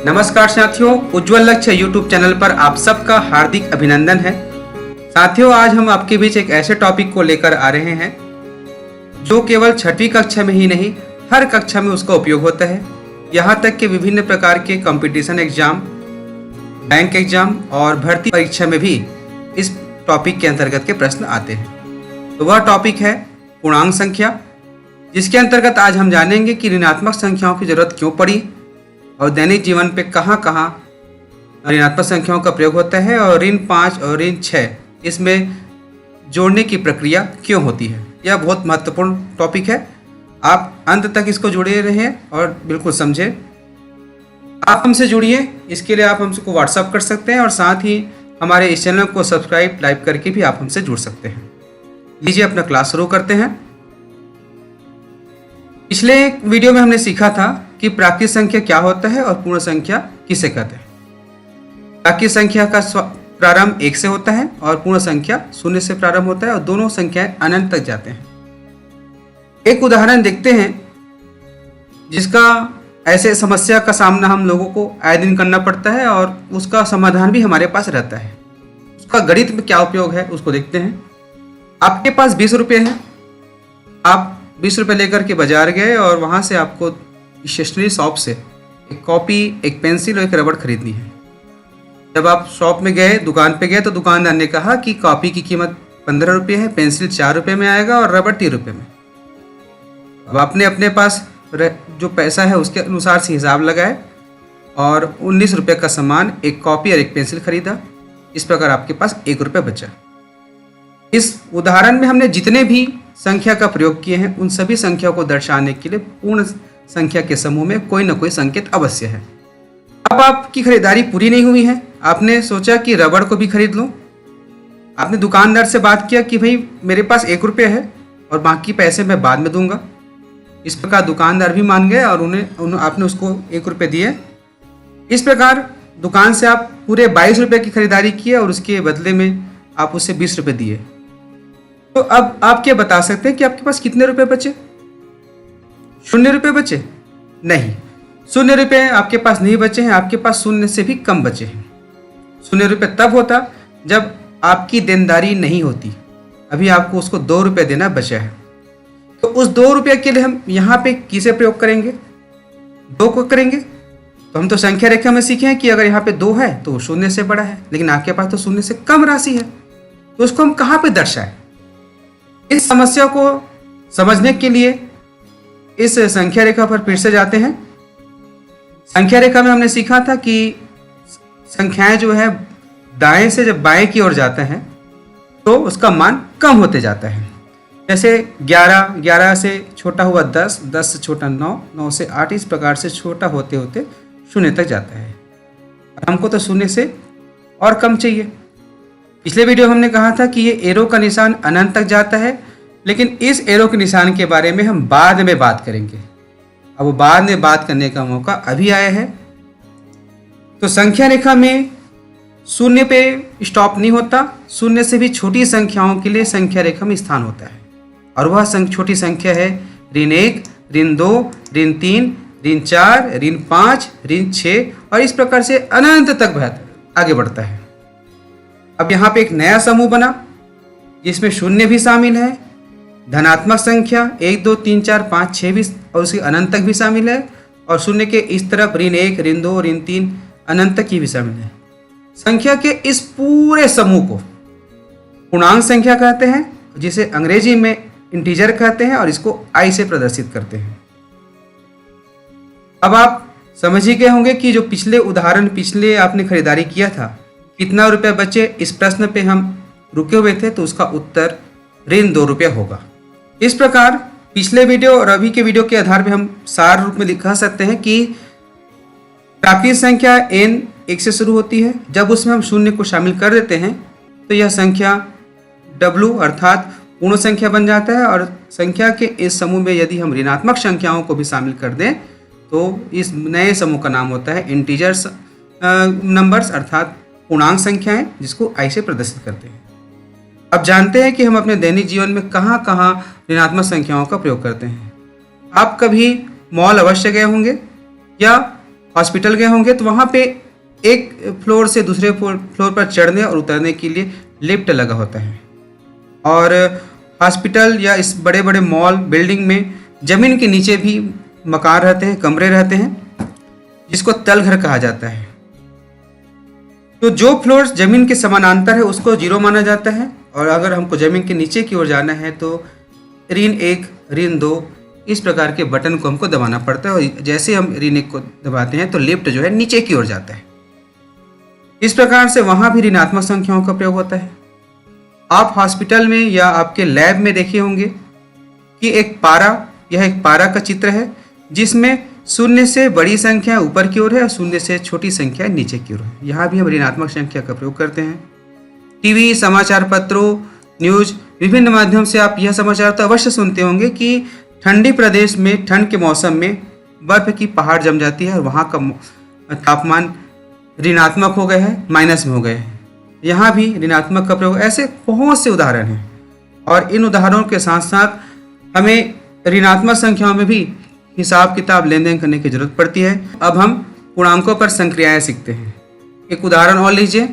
नमस्कार साथियों, उज्जवल लक्ष्य यूट्यूब चैनल पर आप सबका हार्दिक अभिनंदन है। साथियों, आज हम आपके बीच एक ऐसे टॉपिक को लेकर आ रहे हैं जो केवल 6वीं कक्षा में ही नहीं, हर कक्षा में उसका उपयोग होता है। यहाँ तक कि विभिन्न प्रकार के कंपटीशन एग्जाम, बैंक एग्जाम और भर्ती परीक्षा में भी इस टॉपिक के अंतर्गत के प्रश्न आते हैं। तो वह टॉपिक है पूर्णांक संख्या, जिसके अंतर्गत आज हम जानेंगे कि ऋणात्मक संख्याओं की जरूरत क्यों पड़ी और दैनिक जीवन पे कहाँ कहाँ ऋणात्मक संख्याओं का प्रयोग होता है और ऋण 5 और ऋण 6 इसमें जोड़ने की प्रक्रिया क्यों होती है। यह बहुत महत्वपूर्ण टॉपिक है। आप अंत तक इसको जुड़े रहें और बिल्कुल समझें। आप हमसे जुड़िए, इसके लिए आप हमको व्हाट्सअप कर सकते हैं और साथ ही हमारे इस चैनल को सब्सक्राइब लाइव करके भी आप हमसे जुड़ सकते हैं। लीजिए अपना क्लास शुरू करते हैं। पिछले वीडियो में हमने सीखा था कि प्राकृत संख्या क्या होता है और पूर्ण संख्या किसे कहते हैं। प्राकृत संख्या का प्रारंभ 1 से होता है और पूर्ण संख्या 0 से प्रारंभ होता है और दोनों संख्याएं अनंत तक जाते हैं। एक उदाहरण देखते हैं जिसका ऐसे समस्या का सामना हम लोगों को आए दिन करना पड़ता है और उसका समाधान भी हमारे पास रहता है। उसका गणित में क्या उपयोग है उसको देखते हैं। आपके पास 20 रुपये हैं, आप 20 रुपये लेकर के बाजार गए और वहाँ से आपको स्टेशनरी शॉप से एक कॉपी, एक पेंसिल और एक रबड़ खरीदनी है। जब आप शॉप में गए, दुकान पे गए, तो दुकानदार ने कहा कि कॉपी की कीमत 15 रुपये है, पेंसिल 4 रुपये में आएगा और रबड़ 3 रुपये में। अब आपने अपने पास जो पैसा है उसके अनुसार से हिसाब लगाए और 19 रुपये का सामान, एक कॉपी और एक पेंसिल खरीदा। इस प्रकार आपके पास 1 रुपये बचा। इस उदाहरण में हमने जितने भी संख्या का प्रयोग किए हैं उन सभी संख्या को दर्शाने के लिए पूर्ण संख्या के समूह में कोई ना कोई संकेत अवश्य है। अब आपकी खरीदारी पूरी नहीं हुई है, आपने सोचा कि रबड़ को भी खरीद लूं। आपने दुकानदार से बात किया कि भाई मेरे पास 1 रुपये है और बाकी पैसे मैं बाद में दूंगा। इस प्रकार दुकानदार भी मान गए और आपने उसको 1 रुपये दिए। इस प्रकार दुकान से आप पूरे 22 रुपये की खरीदारी की और उसके बदले में आप उसे 20 रुपये दिए। तो अब आप क्या बता सकते हैं कि आपके पास कितने रुपए बचे? 0 रुपये बचे? नहीं, 0 रुपये आपके पास नहीं बचे हैं, आपके पास 0 से भी कम बचे हैं। 0 रुपये तब होता जब आपकी देनदारी नहीं होती। अभी आपको उसको 2 रुपये देना बचा है, तो उस 2 रुपये के लिए हम यहाँ पे किसे प्रयोग करेंगे? 2 को करेंगे। तो हम तो संख्या रेखा में सीखे हैं कि अगर यहाँ पे 2 है तो 0 से बड़ा है, लेकिन आपके पास तो 0 से कम राशि है, तो उसको हम कहाँ पे दर्शाएं? इस समस्या को समझने के लिए इस संख्या रेखा पर फिर से जाते हैं। संख्या रेखा में हमने सीखा था कि संख्याएं जो है दाएं से जब बाएं की ओर जाते हैं तो उसका मान कम होते जाता है। जैसे 11 से छोटा हुआ 10, 10 से छोटा 9, 9 से 8, इस प्रकार से छोटा होते होते 0 तक जाता है। हमको तो 0 से और कम चाहिए। पिछले वीडियो हमने कहा था कि ये एरो का निशान अनंत तक जाता है, लेकिन इस एरो के निशान के बारे में हम बाद में बात करेंगे। अब वो बाद में बात करने का मौका अभी आया है। तो संख्या रेखा में 0 पे स्टॉप नहीं होता, 0 से भी छोटी संख्याओं के लिए संख्या रेखा में स्थान होता है और वह छोटी संख्या है ऋण 1, ऋण 2, ऋण 3, ऋण 4, ऋण 5, ऋण 6 और इस प्रकार से अनंत तक आगे बढ़ता है। अब यहाँ पे एक नया समूह बना जिसमें 0 भी शामिल है, धनात्मक संख्या 1, 2, 3, 4, 5, 6 भी और उसके अनंत तक भी शामिल है और 0 के इस तरफ ऋण 1, ऋण 2, ऋण 3 अनंत तक की भी शामिल है। संख्या के इस पूरे समूह को पूर्णांक संख्या कहते हैं, जिसे अंग्रेजी में इंटीजर कहते हैं और इसको आई से प्रदर्शित करते हैं। अब आप समझ ही गए होंगे कि जो पिछले आपने खरीदारी किया था, कितना रुपए बचे, इस प्रश्न पे हम रुके हुए थे, तो उसका उत्तर ऋण 2 रुपये होगा। इस प्रकार पिछले वीडियो और अभी के वीडियो के आधार पर हम सार रूप में लिखा सकते हैं कि प्राकृत संख्या n 1 से शुरू होती है। जब उसमें हम 0 को शामिल कर देते हैं तो यह संख्या w अर्थात पूर्ण संख्या बन जाता है और संख्या के इस समूह में यदि हम ऋणात्मक संख्याओं को भी शामिल कर दें तो इस नए समूह का नाम होता है इंटीजर्स नंबर्स अर्थात पूर्णांक संख्याएं, जिसको आई से प्रदर्शित करते हैं। अब जानते हैं कि हम अपने दैनिक जीवन में कहाँ कहाँ ऋणात्मक संख्याओं का प्रयोग करते हैं। आप कभी मॉल अवश्य गए होंगे या हॉस्पिटल गए होंगे तो वहाँ पे एक फ्लोर से दूसरे फ्लोर पर चढ़ने और उतरने के लिए लिफ्ट लगा होता है। और हॉस्पिटल या इस बड़े बड़े मॉल बिल्डिंग में ज़मीन के नीचे भी मकान रहते हैं, कमरे रहते हैं, जिसको तलघर कहा जाता है। तो जो फ्लोर ज़मीन के समानांतर है उसको जीरो माना जाता है, और अगर हमको ज़मीन के नीचे की ओर जाना है तो ऋण 1, ऋण 2 इस प्रकार के बटन को हमको दबाना पड़ता है, और जैसे हम ऋण 1 को दबाते हैं तो लिफ्ट जो है नीचे की ओर जाता है। इस प्रकार से वहाँ भी ऋणात्मक संख्याओं का प्रयोग होता है। आप हॉस्पिटल में या आपके लैब में देखे होंगे कि यह एक पारा का चित्र है, जिसमें शून्य से बड़ी संख्या ऊपर की ओर है और शून्य से छोटी संख्या नीचे की ओर है। यहाँ भी हम ऋणात्मक संख्या का प्रयोग करते हैं। टीवी, समाचार पत्रों, न्यूज, विभिन्न माध्यम से आप यह समाचार तो अवश्य सुनते होंगे कि ठंडी प्रदेश में ठंड के मौसम में बर्फ की पहाड़ जम जाती है और वहाँ का तापमान ऋणात्मक हो गए हैं, माइनस में हो गए हैं। यहाँ भी ऋणात्मक का प्रयोग, ऐसे बहुत से उदाहरण हैं। और इन उदाहरणों के साथ साथ हमें ऋणात्मक संख्याओं में भी हिसाब किताब लेन देन करने की जरूरत पड़ती है। अब हम पूर्णांकों पर संक्रियाएं सीखते हैं। एक उदाहरण और लीजिए।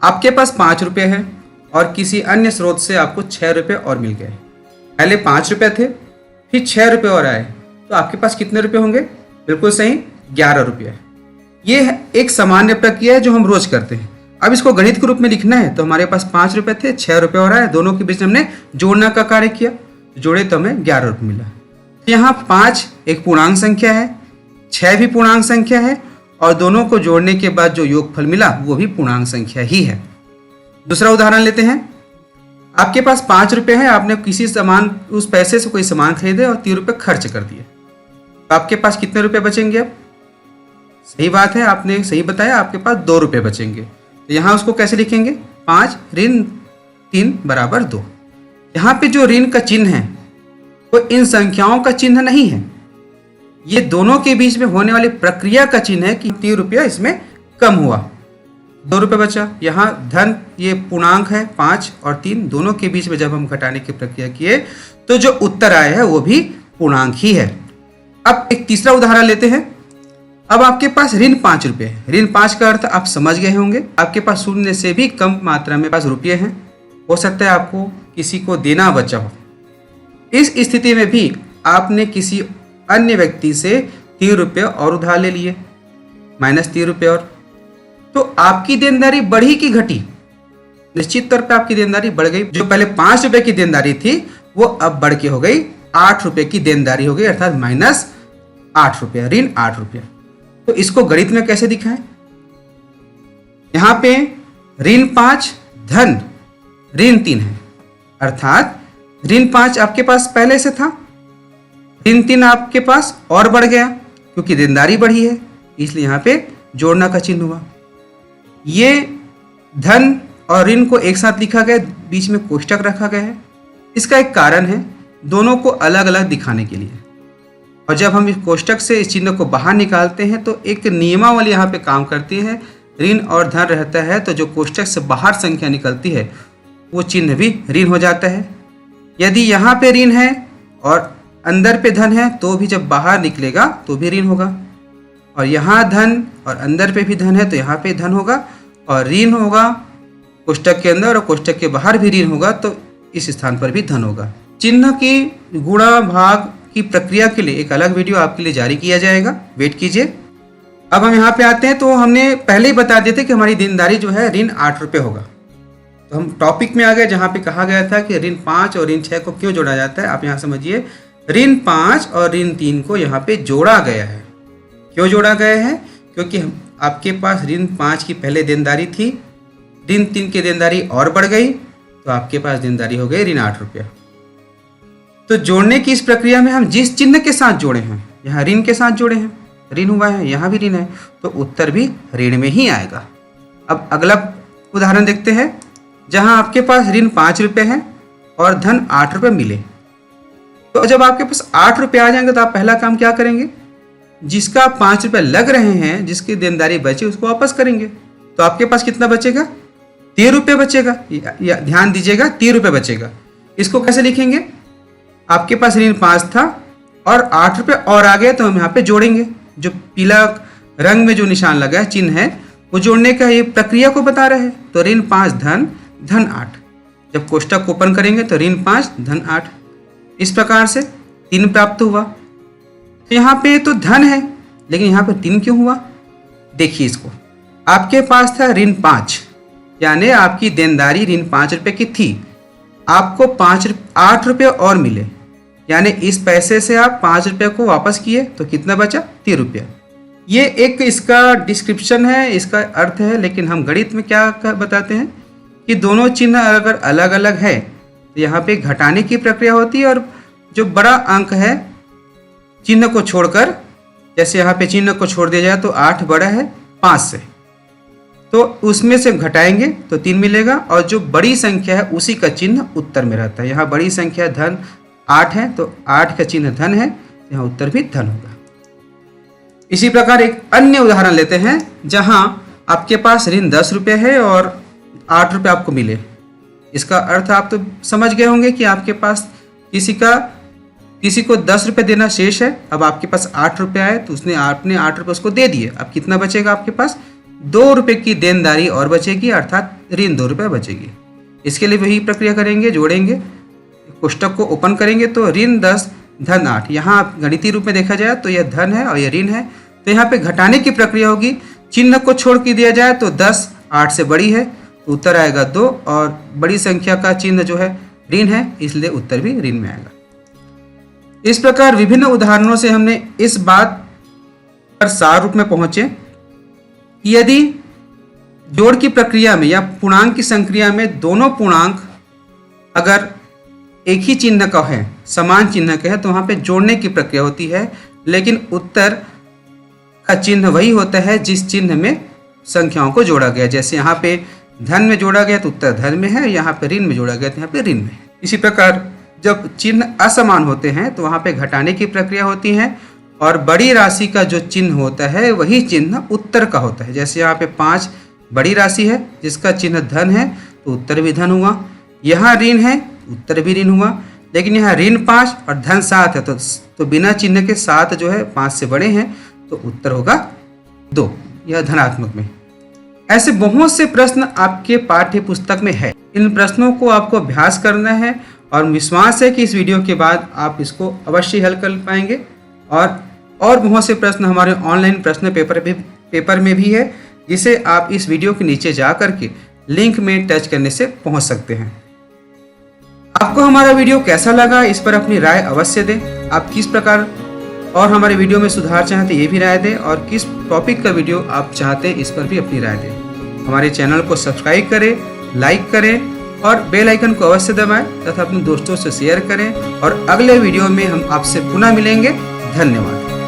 आपके पास 5 रुपये है और किसी अन्य स्रोत से आपको 6 रुपये और मिल गए। पहले 5 रुपये थे, फिर 6 रुपये और आए, तो आपके पास कितने रुपये होंगे? बिल्कुल सही, 11 रुपये। ये एक सामान्य प्रक्रिया है जो हम रोज करते हैं। अब इसको गणित के रूप में लिखना है तो हमारे पास 5 रुपये थे, 6 रुपये और आए, दोनों के बीच हमने जोड़ना का कार्य किया, जोड़े तो हमें 11 रुपये मिला। यहाँ 5 एक पूर्णांक संख्या है, 6 भी पूर्णांक संख्या है, और दोनों को जोड़ने के बाद जो योगफल मिला वो भी पूर्णांक संख्या ही है। दूसरा उदाहरण लेते हैं। आपके पास 5 रुपये है, आपने किसी सामान, उस पैसे से कोई सामान खरीदे और 3 रुपये खर्च कर दिए, तो आपके पास कितने रुपये बचेंगे? अब सही बात है, आपने सही बताया, आपके पास 2 रुपये बचेंगे। तो यहाँ उसको कैसे लिखेंगे? 5 ऋण 3 बराबर 2। यहाँ पे जो ऋण का चिन्ह है वो इन संख्याओं का चिन्ह नहीं है, ये दोनों के बीच में होने वाली प्रक्रिया का चिन्ह है कि 3 रुपया इसमें कम हुआ, 2 रुपये बचा। यहाँ धन, ये पूर्णांक है, 5 और 3 दोनों के बीच में जब हम घटाने की प्रक्रिया किए तो जो उत्तर आया है वो भी पूर्णांक ही है। अब एक तीसरा उदाहरण लेते हैं। अब आपके पास ऋण 5 रुपये है। ऋण 5 का अर्थ आप समझ गए होंगे। आपके पास शून्य से भी कम मात्रा में पास रुपये हैं। हो सकता है आपको किसी को देना बचा हो। इस स्थिति में भी आपने किसी अन्य व्यक्ति से 3 रुपये और उधार ले लिए, -3 रुपये और, तो आपकी देनदारी बढ़ी कि घटी? निश्चित तौर पे आपकी देनदारी बढ़ गई। जो पहले 5 रुपये की देनदारी थी वो अब बढ़ के हो गई 8 रुपये की देनदारी हो गई, अर्थात -8 रुपये, ऋण 8 रुपये। तो इसको गणित में कैसे दिखाएं? यहां पे ऋण 5 धन ऋण 3 है, अर्थात ऋण 5 आपके पास पहले से था, ऋण 3 आपके पास और बढ़ गया क्योंकि देनदारी बढ़ी है, इसलिए यहाँ पे जोड़ना का चिन्ह हुआ। ये धन और ऋण को एक साथ लिखा गया, बीच में कोष्टक रखा गया है। इसका एक कारण है, दोनों को अलग अलग दिखाने के लिए। और जब हम इस कोष्टक से इस चिन्ह को बाहर निकालते हैं तो एक नियमावली यहाँ पे काम करती है। ऋण और धन रहता है तो जो कोष्टक से बाहर संख्या निकलती है वो चिन्ह भी ऋण हो जाता है। यदि यहाँ पे ऋण है और अंदर पे धन है तो भी जब बाहर निकलेगा तो भी ऋण होगा, और यहाँ धन और अंदर पे भी धन है तो यहाँ पे धन होगा, और ऋण होगा कोष्टक के अंदर और कोष्टक के बाहर भी ऋण होगा तो इस स्थान पर भी धन होगा। चिन्ह की गुणा भाग की प्रक्रिया के लिए एक अलग वीडियो आपके लिए जारी किया जाएगा, वेट कीजिए। अब हम यहाँ पे आते हैं तो हमने पहले ही बता दिए थे कि हमारी देनदारी जो है ऋण 8 रुपये होगा। तो हम टॉपिक में आ गए जहाँ पे कहा गया था कि ऋण 5 और ऋण 6 को क्यों जोड़ा जाता है। आप यहाँ समझिए, ऋण 5 और ऋण 3 को यहाँ पे जोड़ा गया है। क्यों जोड़ा गया है? क्योंकि आपके पास ऋण 5 की पहले देनदारी थी, ऋण 3 की देनदारी और बढ़ गई तो आपके पास देनदारी हो गई ऋण 8 रुपया। तो जोड़ने की इस प्रक्रिया में हम जिस चिन्ह के साथ जोड़े हैं, यहाँ ऋण के साथ जोड़े हैं, ऋण हुआ है, यहाँ भी ऋण है, तो उत्तर भी ऋण में ही आएगा। अब अगला उदाहरण देखते हैं, जहाँ आपके पास ऋण 5 रुपये है और धन 8 रुपये मिले। तो जब आपके पास 8 रुपये आ जाएंगे तो आप पहला काम क्या करेंगे? जिसका 5 रुपये लग रहे हैं, जिसकी देनदारी बची उसको वापस करेंगे। तो आपके पास कितना बचेगा? 3 रुपये बचेगा। या ध्यान दीजिएगा, 3 रुपये बचेगा। इसको कैसे लिखेंगे? आपके पास ऋण 5 था और 8 रुपये और आ गए तो हम यहाँ पे जोड़ेंगे। जो पीला रंग में जो निशान लगा है, चिन्ह है, वो जोड़ने का ये प्रक्रिया को बता रहा है। तो ऋण 5 धन धन 8। जब कोष्टक ओपन करेंगे तो ऋण 5 धन 8, इस प्रकार से 3 प्राप्त हुआ। तो यहाँ पे तो धन है, लेकिन यहाँ पे 3 क्यों हुआ? देखिए इसको, आपके पास था ऋण 5, यानी आपकी देनदारी ऋण 5 रुपये की थी, आपको 8 रुपये और मिले, यानी इस पैसे से आप 5 रुपये को वापस किए तो कितना बचा? 3 रुपया। ये एक इसका डिस्क्रिप्शन है, इसका अर्थ है। लेकिन हम गणित में क्या बताते हैं कि दोनों चिन्ह अगर अलग अलग है तो यहाँ पे घटाने की प्रक्रिया होती है, और जो बड़ा अंक है चिन्ह को छोड़कर, जैसे यहाँ पे चिन्ह को छोड़ दिया जाए तो 8 बड़ा है 5 से, तो उसमें से घटाएंगे तो 3 मिलेगा, और जो बड़ी संख्या है उसी का चिन्ह उत्तर में रहता है। यहाँ बड़ी संख्या धन 8 है तो 8 का चिन्ह धन है, यहाँ उत्तर भी धन होगा। इसी प्रकार एक अन्य उदाहरण लेते हैं, जहां आपके पास ऋण 10 रुपये है और 8 रुपये आपको मिले। इसका अर्थ आप तो समझ गए होंगे कि आपके पास किसी को 10 रुपये देना शेष है। अब आपके पास 8 रुपये आए तो आपने 8 रुपये उसको दे दिए। अब कितना बचेगा आपके पास? 2 रुपये की देनदारी और बचेगी, अर्थात ऋण 2 रुपये बचेगी। इसके लिए वही प्रक्रिया करेंगे, जोड़ेंगे, कोष्टक को ओपन करेंगे तो ऋण 10 धन 8। यहाँ गणितीय रूप में देखा जाए तो यह धन है और यह ऋण है, तो यहाँ पे घटाने की प्रक्रिया होगी। चिन्ह को छोड़ के दिया जाए तो 10 8 से बड़ी है तो उत्तर आएगा 2, और बड़ी संख्या का चिन्ह जो है ऋण है, इसलिए उत्तर भी ऋण में आएगा। इस प्रकार विभिन्न उदाहरणों से हमने इस बात पर सार रूप में पहुंचे कि यदि जोड़ की प्रक्रिया में या पूर्णांक की संक्रिया में दोनों पूर्णांक अगर एक ही चिन्ह का है, समान चिन्ह का है, तो वहां पे जोड़ने की प्रक्रिया होती है, लेकिन उत्तर का चिन्ह वही होता है जिस चिन्ह में संख्याओं को जोड़ा गया। जैसे यहाँ पे धन में जोड़ा गया तो उत्तर धन में है, यहाँ पे ऋण में जोड़ा गया तो यहाँ पे ऋण में है। इसी प्रकार जब चिन्ह असमान होते हैं तो वहाँ पे घटाने की प्रक्रिया होती है, और बड़ी राशि का जो चिन्ह होता है वही चिन्ह उत्तर का होता है। जैसे यहाँ पे 5 बड़ी राशि है जिसका चिन्ह धन है तो उत्तर भी धन हुआ, यहाँ ऋण है उत्तर भी ऋण हुआ, लेकिन यहाँ ऋण 5 और धन 7 है तो बिना चिन्ह के 7 जो है 5 से बड़े हैं तो उत्तर होगा 2, यह धनात्मक में। ऐसे बहुत से प्रश्न आपके पाठ्य पुस्तक में है। इन प्रश्नों को आपको अभ्यास करना है, और विश्वास है कि इस वीडियो के बाद आप इसको अवश्य हल कर पाएंगे। और बहुत से प्रश्न हमारे ऑनलाइन प्रश्न पेपर में भी है, जिसे आप इस वीडियो के नीचे जा करके लिंक में टच करने से पहुंच सकते हैं। आपको हमारा वीडियो कैसा लगा, इस पर अपनी राय अवश्य दें। आप किस प्रकार और हमारे वीडियो में सुधार चाहते हैं ये भी राय दें, और किस टॉपिक का वीडियो आप चाहते हैं इस पर भी अपनी राय दें। हमारे चैनल को सब्सक्राइब करें, लाइक करें और बेल आइकन को अवश्य दबाएं तथा अपने दोस्तों से शेयर करें। और अगले वीडियो में हम आपसे पुनः मिलेंगे। धन्यवाद।